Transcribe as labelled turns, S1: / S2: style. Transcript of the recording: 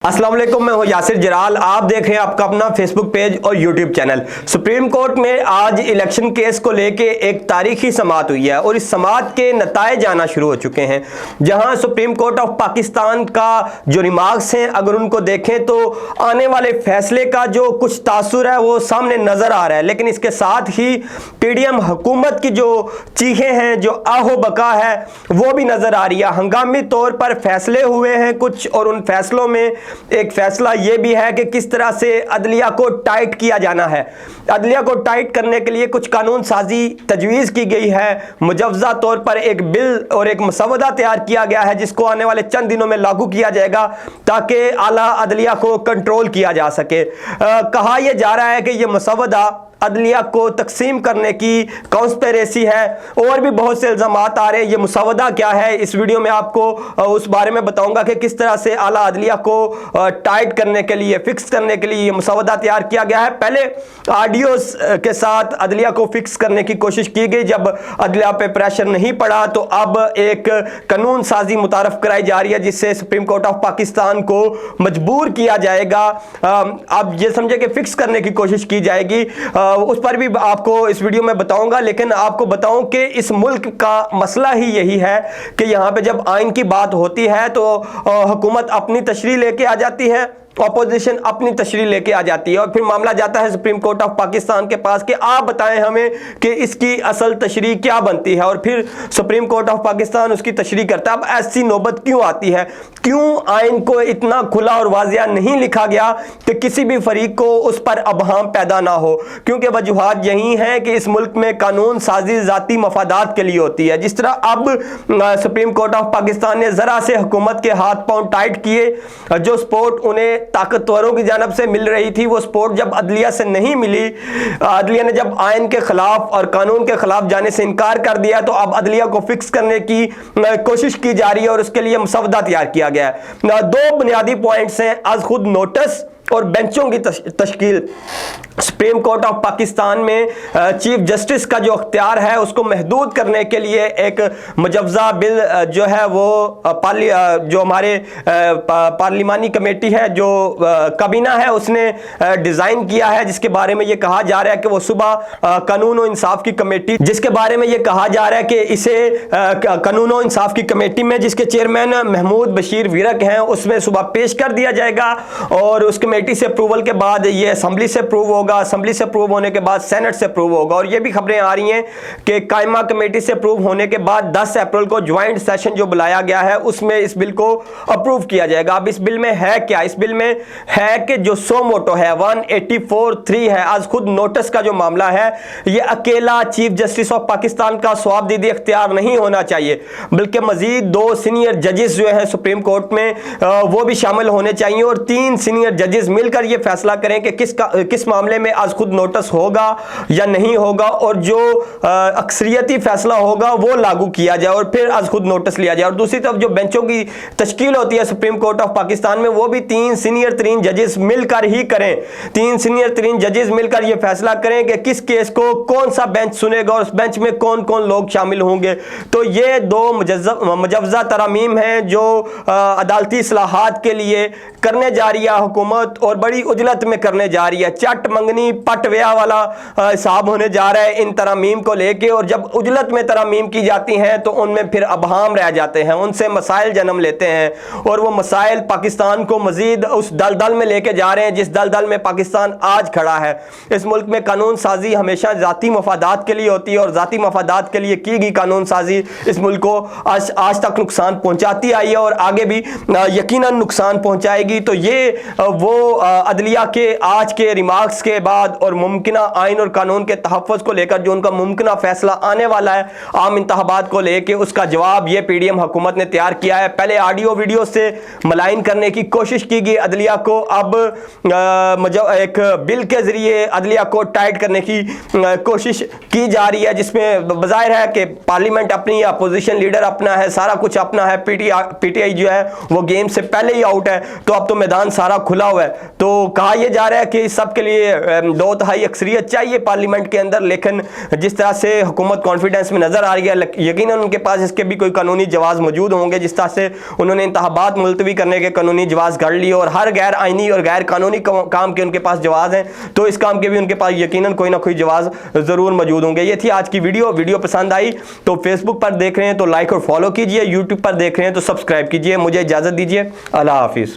S1: अस्सलाम वालेकुम, मैं हूं यासिर जलाल। आप देख रहे हैं आपका अपना फेसबुक पेज और यूट्यूब चैनल। सुप्रीम कोर्ट में आज इलेक्शन केस को लेके एक तारीखी समाअत हुई है और इस समाअत के नतायज आना शुरू हो चुके हैं, जहां सुप्रीम कोर्ट ऑफ पाकिस्तान का जो रिमार्क्स हैं अगर उनको देखें तो आने वाले फैसले का जो कुछ तासुर है वो सामने नजर आ रहा है। लेकिन इसके साथ ही पीडीएम हुकूमत की जो चीखें हैं, जो आहो बका है, वो भी नजर आ रही है। हंगामी तौर पर फैसले हुए हैं कुछ, और उन फैसलों में एक फैसला यह भी है कि किस तरह से अदलिया को टाइट किया जाना है। अदलिया को टाइट करने के लिए कुछ कानून साजी तजवीज़ की गई है। मुजवजा तौर पर एक बिल और एक मसवदा तैयार किया गया है जिसको आने वाले चंद दिनों में लागू किया जाएगा ताकि आला अदलिया को कंट्रोल किया जा सके। कहा यह जा रहा है कि यह मसवदा अदलिया को तकसीम करने की कॉन्स्पिरेसी है, और भी बहुत से इल्ज़ामात आ रहे हैं। ये मुसवदा क्या है, इस वीडियो में आपको उस बारे में बताऊंगा कि किस तरह से आला अदलिया को टाइट करने के लिए, फिक्स करने के लिए ये मुसवदा तैयार किया गया है। पहले ऑडियोस के साथ अदलिया को फिक्स करने की कोशिश की गई, जब अदलिया पे प्रेशर नहीं पड़ा तो अब एक कानून साजी मुतारफ कराई जा रही है जिससे सुप्रीम कोर्ट ऑफ पाकिस्तान को मजबूर किया जाएगा। अब ये समझे कि फिक्स करने की कोशिश की जाएगी, उस पर भी आपको इस वीडियो में बताऊंगा। लेकिन आपको बताऊं कि इस मुल्क का मसला ही यही है कि यहां पे जब आइन की बात होती है तो हुकूमत अपनी तशरीह लेके आ जाती है, ऑपोजिशन अपनी तशरीह लेके आ जाती है, और फिर मामला जाता है सुप्रीम कोर्ट ऑफ पाकिस्तान के पास कि आप बताएं हमें कि इसकी असल तशरीह क्या बनती है, और फिर सुप्रीम कोर्ट ऑफ पाकिस्तान उसकी तशरीह करता है। अब ऐसी नौबत क्यों आती है? क्यों आइन को इतना खुला और वाजिया नहीं लिखा गया कि किसी भी फरीक को उस पर अबहम पैदा ना हो? क्योंकि वजूहात यही हैं कि इस मुल्क में कानून साजी जाती मफादात के लिए होती है। जिस तरह अब सुप्रीम कोर्ट ऑफ पाकिस्तान ने जरा से हुकूमत के हाथ पांव टाइट किए, जो सपोर्ट उन्हें ताकतवरों की जानब से मिल रही थी वो सपोर्ट जब अदलिया से नहीं मिली, अदलिया ने जब आइन के खिलाफ और कानून के खिलाफ जाने से इनकार कर दिया, तो अब अदलिया को फिक्स करने की कोशिश की जा रही है और उसके लिए मसवदा तैयार किया गया है। दो बुनियादी पॉइंट्स हैं, आज खुद नोटिस और बेंचों की तश्कील। सुप्रीम कोर्ट ऑफ पाकिस्तान में चीफ जस्टिस का जो अख्तियार है उसको महदूद करने के लिए एक मुजवजा बिल जो है वो जो हमारे पार्लिमानी कमेटी है, जो काबीना है, उसने डिज़ाइन किया है, जिसके बारे में ये कहा जा रहा है कि वो सुबह कानून और इंसाफ की कमेटी, जिसके बारे में ये कहा जा रहा है कि इसे कानून और इंसाफ की कमेटी में जिसके चेयरमैन महमूद बशीर विरक हैं उसमें सुबह पेश कर दिया जाएगा, और उस कमेटी से अप्रूवल के बाद ये असेंबली से अप्रूव होगा, असेंबली से अप्रूव होने के बाद सेनेट से अप्रूव होगा। और ये भी खबरें आ रही हैं कि कायमा कमेटी से अप्रूव होने के बाद 10 अप्रैल को ज्वाइंट सेशन जो बुलाया गया है उसमें इस बिल को अप्रूव किया जाएगा। अब इस बिल में है क्या? इस बिल में है कि जो सो मोटो है 184(3) है, आज खुद नोटिस का जो मामला है, ये अकेला चीफ जस्टिस ऑफ पाकिस्तान का स्वाबदीदी अख्तियार नहीं होना चाहिए, बल्कि मजीद 2 सीनियर जजेस जो हैं सुप्रीम कोर्ट में वो भी शामिल होने चाहिए, और 3 सीनियर जजेस मिलकर ये फैसला करें कि किस मामले में आज खुद नोटिस होगा या नहीं होगा, और जो अक्सरियती फैसला होगा वो लागू किया जाए और फिर आज खुद नोटिस लिया जाए। और दूसरी तरफ जो बेंचों की तश्कील होती है सुप्रीम कोर्ट ऑफ पाकिस्तान में, वो भी 3 सीनियर 3 जजेस मिलकर ही करें। 3 सीनियर 3 जजेस मिलकर ये फैसला करें कि किस केस को कौन सा बेंच सुनेगा और उस बेंच में कौन कौन लोग शामिल होंगे। तो ये 2 मुजवजा तरामीम हैं जो अदालती इस्लाहात के लिए करने जा रही है हुकूमत, और बड़ी उजलत में करने जा रही है। चट मंगनी पट व्या वाला हिसाब होने जा रहा है इन तरामीम को लेके, और जब उजलत में तरामीम की जाती हैं तो उनमें फिर अबहम रह जाते हैं, उनसे मसाइल जन्म लेते हैं, और वो मसाइल पाकिस्तान को मजीद उस दलदल में लेके जा रहे हैं जिस दलदल में पाकिस्तान आज खड़ा है। इस मुल्क में कानून साजी हमेशा जाती मफादात के लिए होती है, और जाती मफादात के लिए की गई कानून साजी इस मुल्क को आज तक नुकसान पहुंचाती आई है और आगे भी यकीनन नुकसान पहुंचाएगी। तो ये वो अदलिया के आज के रिमार्क्स के बाद और मुमकिना आइन और कानून के तहफ़्फ़ुज़ को लेकर जो उनका मुमकिना फैसला आने वाला है आम इंतखाबात को लेकर, उसका जवाब ये पीडीएम हुकूमत ने तैयार किया है। पहले ऑडियो वीडियो से मलाइन करने की कोशिश की गई अदलिया को, अब एक बिल के जरिए अदलिया को टाइट करने की कोशिश की जा रही है, जिसमें बज़ाहिर है कि पार्लियामेंट अपनी, अपोजिशन लीडर अपना है, सारा कुछ अपना है, पीटीआई जो है वो गेम से पहले ही आउट है, तो अब तो मैदान सारा खुला हुआ है। तो कहा यह जा रहा है कि सब के लिए 2/3 अक्सरियत चाहिए पार्लियामेंट के अंदर, लेकिन जिस तरह से हुकूमत कॉन्फिडेंस में नजर आ रही है, यकीनन उनके पास इसके भी कोई कानूनी जवाब मौजूद होंगे। जिस तरह से उन्होंने इंतखाबात मुलतवी करने के कानूनी जवाब गढ़ लिए और हर गैर आईनी और गैर कानूनी काम के उनके पास जवाब हैं, तो इस काम के भी उनके पास यकीनन कोई ना कोई जवाब जरूर मौजूद होंगे। ये थी आज की वीडियो पसंद आई तो फेसबुक पर देख रहे हैं तो लाइक और फॉलो कीजिए, यूट्यूब पर देख रहे हैं तो सब्सक्राइब कीजिए। मुझे इजाजत दीजिए, अल्लाह हाफिज।